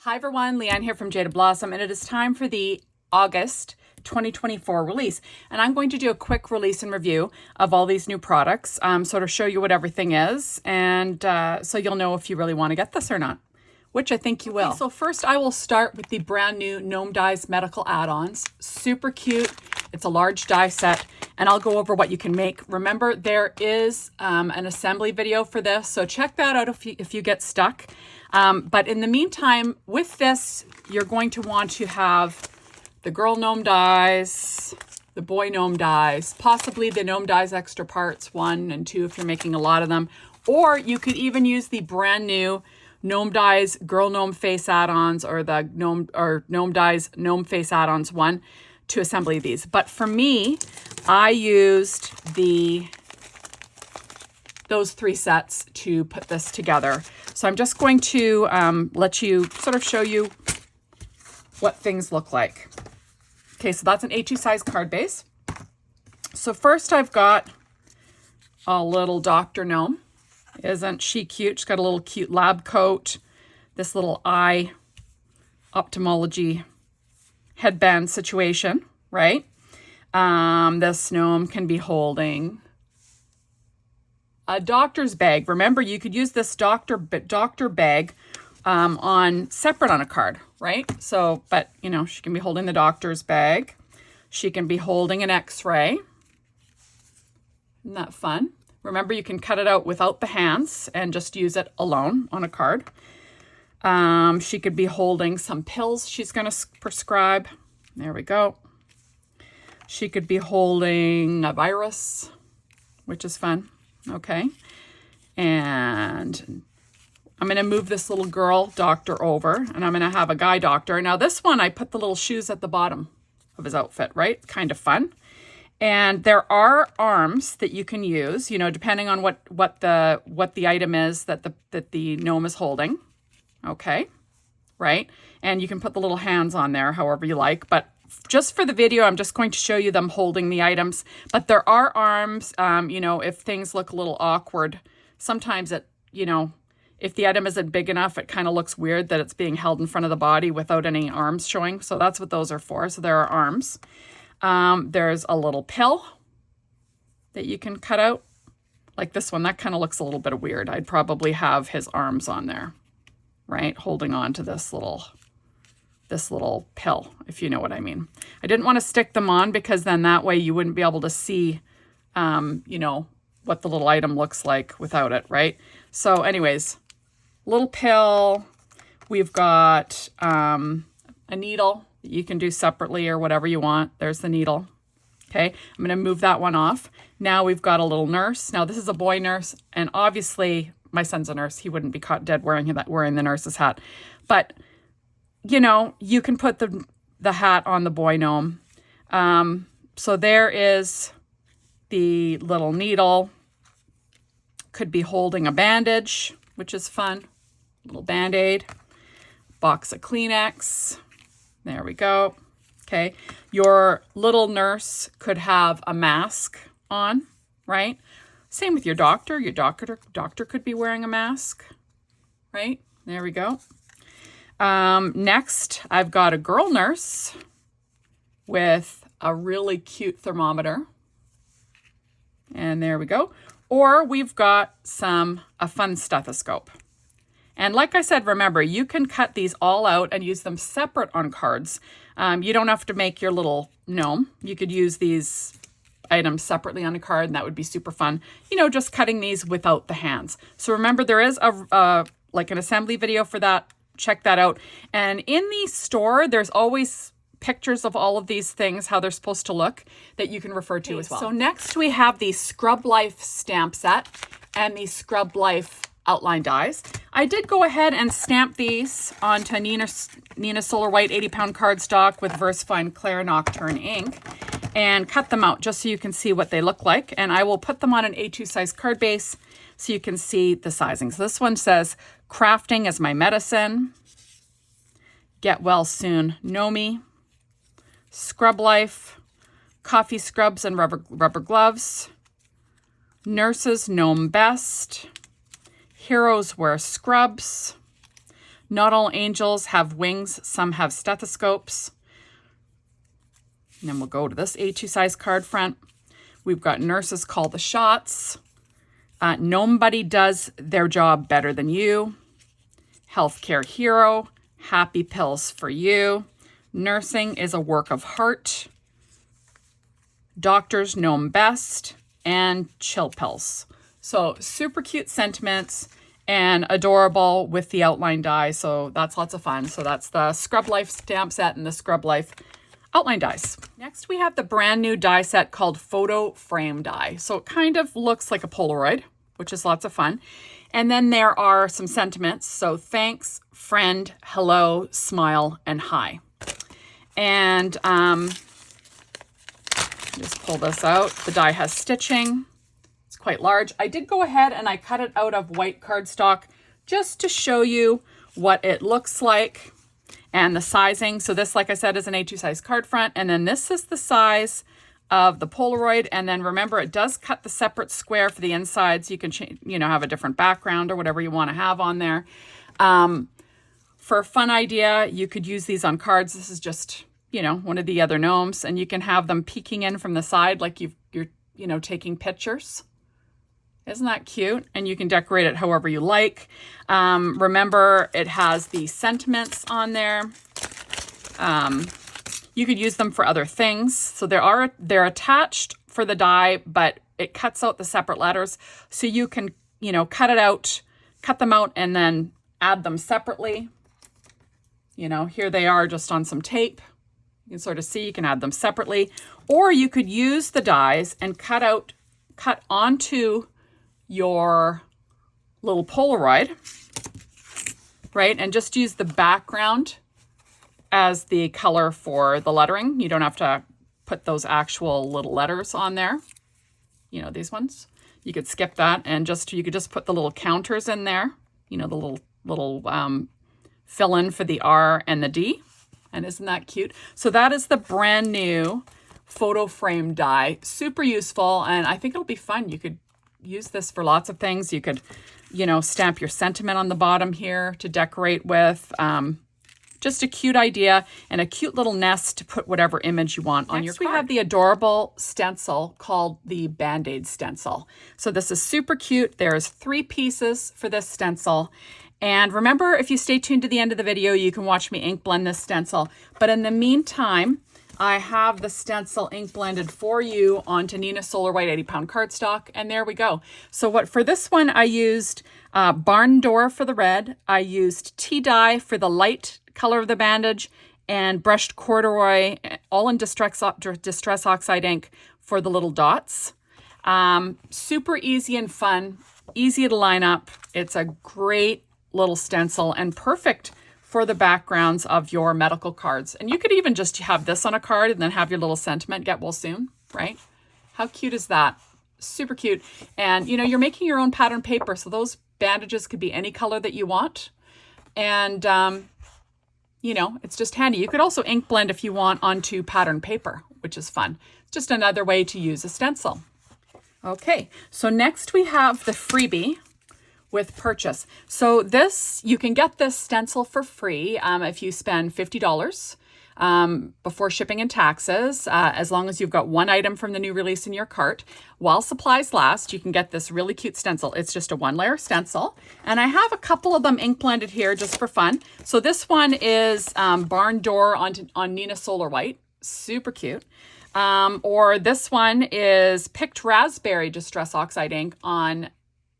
Hi everyone, Leanne here from Jaded Blossom, and it is time for the August 2024 release. And I'm going to do a quick release and review of all these new products, sort of show you what everything is, and so you'll know if you really want to get this or not, which I think you will. So first I will start with the brand new Gnome D Medical Add Ons. Super cute. It's a large die set, and I'll go over what you can make. Remember, there is an assembly video for this, so check that out if you get stuck. But in the meantime, with this, you're going to want to have the girl gnome dies, the boy gnome dies, possibly the gnome dies extra parts 1 and 2 if you're making a lot of them. Or you could even use the brand new Gnome Dies Girl Gnome Face Add-ons or the Gnome Dies Gnome Face Add-ons 1 to assemble these. But for me, I used those 3 sets to put this together. So I'm just going to let you sort of show you what things look like. Okay, so that's an A2 size card base. So first I've got a little Dr. Gnome. Isn't she cute? She's got a little cute lab coat, this little eye ophthalmology headband situation, right? This gnome can be holding a doctor's bag. Remember, you could use this doctor bag separate on a card, right? So, but you know, she can be holding the doctor's bag. She can be holding an X-ray. Isn't that fun? Remember, you can cut it out without the hands and just use it alone on a card. She could be holding some pills she's going to prescribe. There we go. She could be holding a virus, which is fun. Okay. And I'm going to move this little girl doctor over, and I'm going to have a guy doctor. Now this one, I put the little shoes at the bottom of his outfit, right? Kind of fun. And there are arms that you can use, you know, depending on what the item is that the gnome is holding. Okay. Right. And you can put the little hands on there however you like, but just for the video, I'm just going to show you them holding the items. But there are arms, you know, if things look a little awkward, sometimes it, you know, if the item isn't big enough, it kind of looks weird that it's being held in front of the body without any arms showing. So that's what those are for. So there are arms. There's a little pill that you can cut out. Like this one, that kind of looks a little bit weird. I'd probably have his arms on there, right? Holding on to this little pill, if you know what I mean. I didn't want to stick them on because then that way you wouldn't be able to see, you know, what the little item looks like without it, right? So anyways, little pill. We've got a needle that you can do separately or whatever you want. There's the needle. Okay, I'm going to move that one off. Now we've got a little nurse. Now this is a boy nurse, and obviously my son's a nurse. He wouldn't be caught dead wearing the nurse's hat. But you know, you can put the hat on the boy gnome. So there is the little needle. Could be holding a bandage, which is fun. Little BandAid. Box of Kleenex. There we go. Okay. Your little nurse could have a mask on, right? Same with your doctor. Your doctor could be wearing a mask, right? There we go. Next, I've got a girl nurse with a really cute thermometer. And there we go. Or we've got a fun stethoscope. And like I said, remember, you can cut these all out and use them separate on cards. You don't have to make your little gnome. You could use these items separately on a card, and that would be super fun. You know, just cutting these without the hands. So remember, there is like an assembly video for that. Check that out. And in the store, there's always pictures of all of these things, how they're supposed to look, that you can refer to as well. So next we have the Scrub Life stamp set and the Scrub Life outline dies. I did go ahead and stamp these onto Nina Solar White 80-pound cardstock with VersaFine Claire Nocturne ink and cut them out just so you can see what they look like. And I will put them on an A2 size card base so you can see the sizing. So this one says, crafting is my medicine. Get well soon, Nomi. Scrub Life, coffee scrubs and rubber gloves. Nurses gnome best. Heroes wear scrubs. Not all angels have wings. Some have stethoscopes. And then we'll go to this A2 size card front. We've got nurses call the shots. Nobody does their job better than you. Healthcare hero. Happy pills for you. Nursing is a work of heart. Doctors know 'em best. And chill pills. So super cute sentiments and adorable with the outline die. So that's lots of fun. So that's the Scrub Life stamp set and the Scrub Life outline dies. Next, we have the brand new die set called Photo Frame Die. So it kind of looks like a Polaroid, which is lots of fun. And then there are some sentiments. So thanks, friend, hello, smile, and hi. And just pull this out. The die has stitching. It's quite large. I did go ahead and I cut it out of white cardstock just to show you what it looks like and the sizing. So this, like I said, is an A2 size card front. And then this is the size of the Polaroid. And then remember, it does cut the separate square for the insides. You can have a different background or whatever you want to have on there. For a fun idea, you could use these on cards. This is just, one of the other gnomes, and you can have them peeking in from the side like you're taking pictures. Isn't that cute? And you can decorate it however you like. Remember, it has the sentiments on there. You could use them for other things. So they're attached for the die, but it cuts out the separate letters. So you can, cut them out and then add them separately. Here they are just on some tape. You can sort of see, you can add them separately. Or you could use the dies and cut onto your little Polaroid, right? And just use the background as the color for the lettering. You don't have to put those actual little letters on there. These ones. You could skip that and you could just put the little counters in there. The little fill in for the R and the D. And isn't that cute? So that is the brand new photo frame die. Super useful. And I think it'll be fun. You could use this for lots of things. You could, stamp your sentiment on the bottom here to decorate with. Just a cute idea and a cute little nest to put whatever image you want on your card. Next, we have the adorable stencil called the BandAid Stencil. So this is super cute. There's 3 pieces for this stencil. And remember, if you stay tuned to the end of the video, you can watch me ink blend this stencil. But in the meantime, I have the stencil ink blended for you onto Neenah Solar White 80-pound cardstock. And there we go. So for this one, I used Barn Door for the red. I used tea dye for the light color of the bandage, and brushed corduroy, all in Distress Oxide ink for the little dots. Super easy and fun, easy to line up. It's a great little stencil and perfect for the backgrounds of your medical cards. And you could even just have this on a card and then have your little sentiment, get well soon, right? How cute is that? Super cute. And you're making your own pattern paper, so those bandages could be any color that you want. And it's just handy. You could also ink blend if you want onto pattern paper, which is fun. It's just another way to use a stencil. Okay, so next we have the freebie with purchase. So you can get this stencil for free if you spend $50 before shipping and taxes, as long as you've got one item from the new release in your cart. While supplies last, you can get this really cute stencil. It's just a 1-layer stencil. And I have a couple of them ink blended here just for fun. So this one is Barn Door on Neenah Solar White. Super cute. Or this one is Picked Raspberry Distress Oxide ink on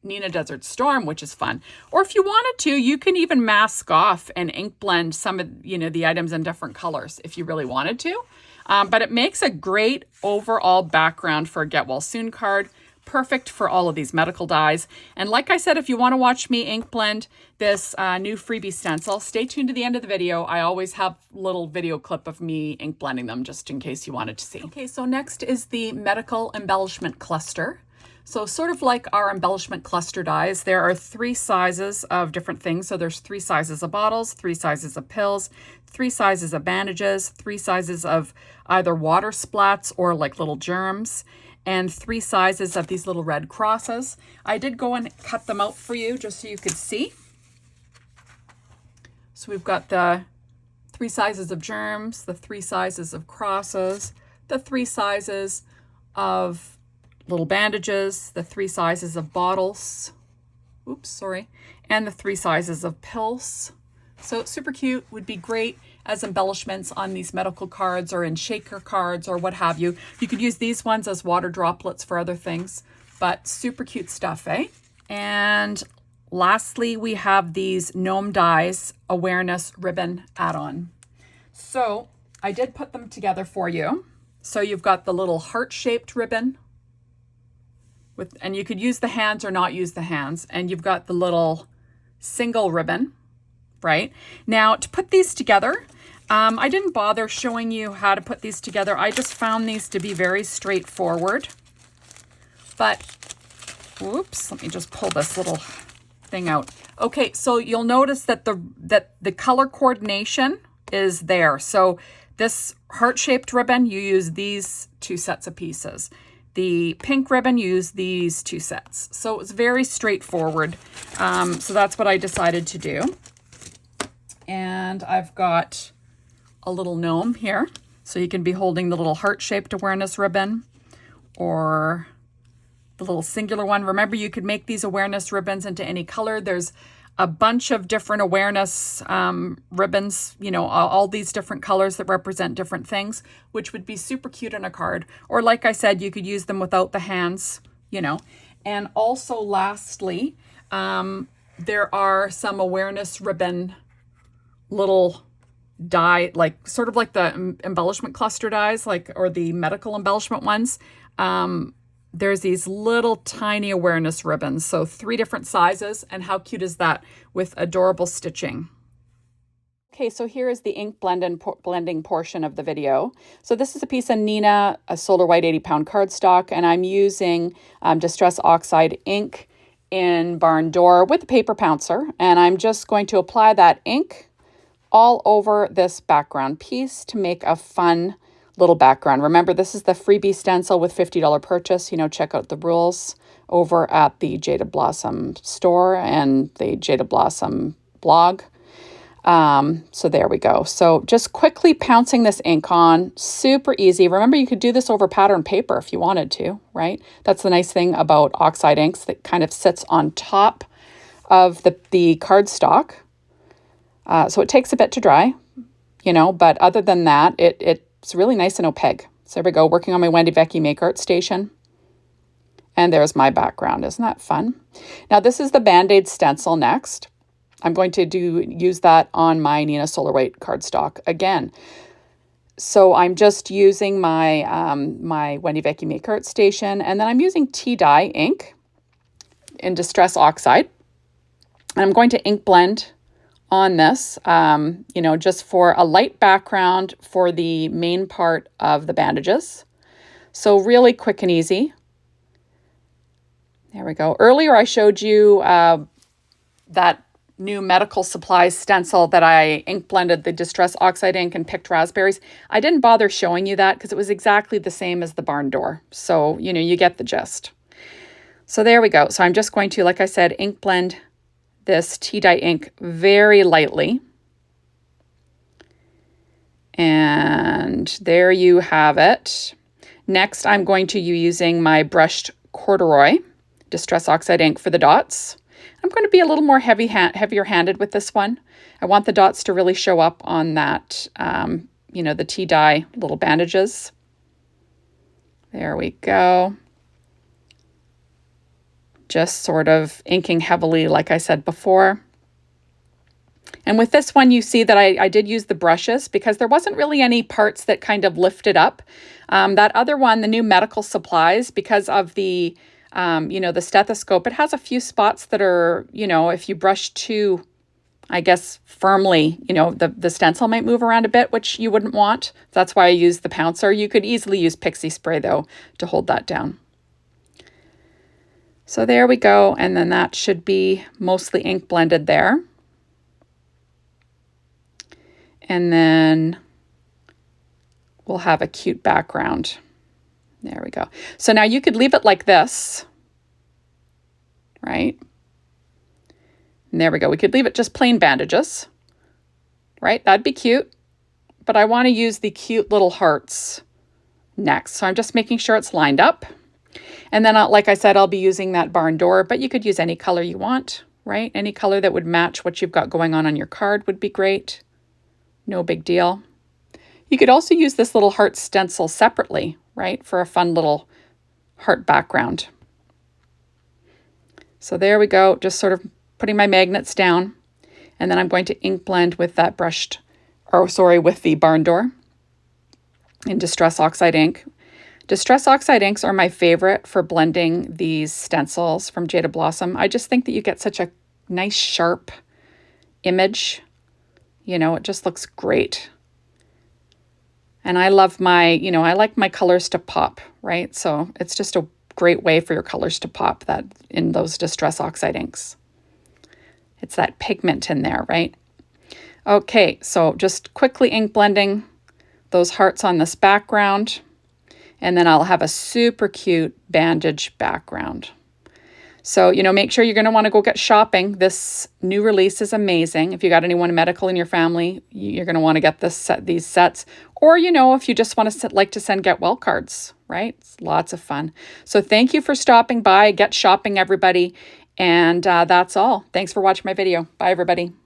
Neenah Desert Storm, which is fun. Or if you wanted to, you can even mask off and ink blend some of the items in different colors if you really wanted to. But it makes a great overall background for a Get Well Soon card. Perfect for all of these medical dies. And like I said, if you want to watch me ink blend this new freebie stencil, stay tuned to the end of the video. I always have a little video clip of me ink blending them just in case you wanted to see. Okay, so next is the Medical Embellishment Cluster. So sort of like our embellishment cluster dies, there are 3 sizes of different things. So there's 3 sizes of bottles, 3 sizes of pills, 3 sizes of bandages, 3 sizes of either water splats or like little germs, and 3 sizes of these little red crosses. I did go and cut them out for you just so you could see. So we've got the 3 sizes of germs, the 3 sizes of crosses, the 3 sizes of little bandages, the 3 sizes of bottles, and the 3 sizes of pills. So super cute, would be great as embellishments on these medical cards or in shaker cards or what have you. You could use these ones as water droplets for other things, but super cute stuff, eh? And lastly, we have these Gnome Dies Awareness Ribbon Add-on. So I did put them together for you. So you've got the little heart-shaped ribbon, and you could use the hands or not use the hands. And you've got the little single ribbon, right? Now to put these together, I didn't bother showing you how to put these together. I just found these to be very straightforward. But, whoops, let me just pull this little thing out. Okay, so you'll notice that the color coordination is there. So this heart-shaped ribbon, you use these 2 sets of pieces. The pink ribbon, you use these 2 sets. So it's very straightforward. So that's what I decided to do. And I've got a little gnome here. So you can be holding the little heart-shaped awareness ribbon or the little singular one. Remember, you could make these awareness ribbons into any color. There's a bunch of different awareness ribbons, you know, all these different colors that represent different things, which would be super cute on a card. Or like I said, you could use them without the hands, you know. And also lastly, there are some awareness ribbon little die, like sort of like the embellishment cluster dies, like, or the medical embellishment ones. There's these little tiny awareness ribbons. So 3 different sizes. And how cute is that with adorable stitching? Okay, so here is the ink blending portion of the video. So this is a piece of Nina, a Solar White 80-pound cardstock, and I'm using Distress Oxide ink in Barn Door with a paper pouncer. And I'm just going to apply that ink all over this background piece to make a fun little background. Remember, this is the freebie stencil with $50 purchase. You know, check out the rules over at the Jaded Blossom store and the Jaded Blossom blog. So there we go. So just quickly pouncing this ink on, super easy. Remember, you could do this over pattern paper if you wanted to, right? That's the nice thing about oxide inks, that kind of sits on top of the cardstock. So it takes a bit to dry, you know, but other than that, it's really nice and opaque. So there we go, working on my Wendy Vecchi Make Art Station. And there's my background. Isn't that fun? Now this is the BandAid Stencil next. I'm going to use that on my Nina Solar White cardstock again. So I'm just using my my Wendy Vecchi Make Art Station, and then I'm using tea dye ink in Distress Oxide. And I'm going to ink blend on this, you know, just for a light background for the main part of the bandages. So really quick and easy. There we go. Earlier I showed you that new medical supplies stencil that I ink blended the Distress Oxide ink and picked raspberries. I didn't bother showing you that because it was exactly the same as the Barn Door. So, you know, you get the gist. So there we go. So I'm just going to, like I said, ink blend this tea dye ink very lightly. And there you have it. Next, I'm going to be using my brushed corduroy Distress Oxide ink for the dots. I'm going to be a little more heavier handed with this one. I want the dots to really show up on that, you know, the tea dye little bandages. There we go. Just sort of inking heavily, like I said before. And with this one, you see that I did use the brushes because there wasn't really any parts that kind of lifted up. That other one, the new medical supplies, because of the, you know, the stethoscope, it has a few spots that are, you know, if you brush too, I guess, firmly, you know, the stencil might move around a bit, which you wouldn't want. That's why I used the pouncer. You could easily use pixie spray, though, to hold that down. So there we go, and then that should be mostly ink blended there. And then we'll have a cute background. There we go. So now you could leave it like this, right? And there we go. We could leave it just plain bandages, right? That'd be cute. But I want to use the cute little hearts next. So I'm just making sure it's lined up. And then, like I said, I'll be using that barn door, but you could use any color you want, right? Any color that would match what you've got going on your card would be great. No big deal. You could also use this little heart stencil separately, right? For a fun little heart background. So there we go, just sort of putting my magnets down. And then I'm going to ink blend with that with the barn door in Distress Oxide ink. Distress Oxide inks are my favorite for blending these stencils from Jaded Blossom. I just think that you get such a nice sharp image. You know, it just looks great. And I love I like my colors to pop, right? So it's just a great way for your colors to pop that in those Distress Oxide inks. It's that pigment in there, right? Okay, so just quickly ink blending those hearts on this background. And then I'll have a super cute bandage background. So, make sure you're going to want to go get shopping. This new release is amazing. If you got anyone medical in your family, you're going to want to get these sets. Or, if you just want to like to send get well cards, right? It's lots of fun. So thank you for stopping by. Get shopping, everybody. And that's all. Thanks for watching my video. Bye, everybody.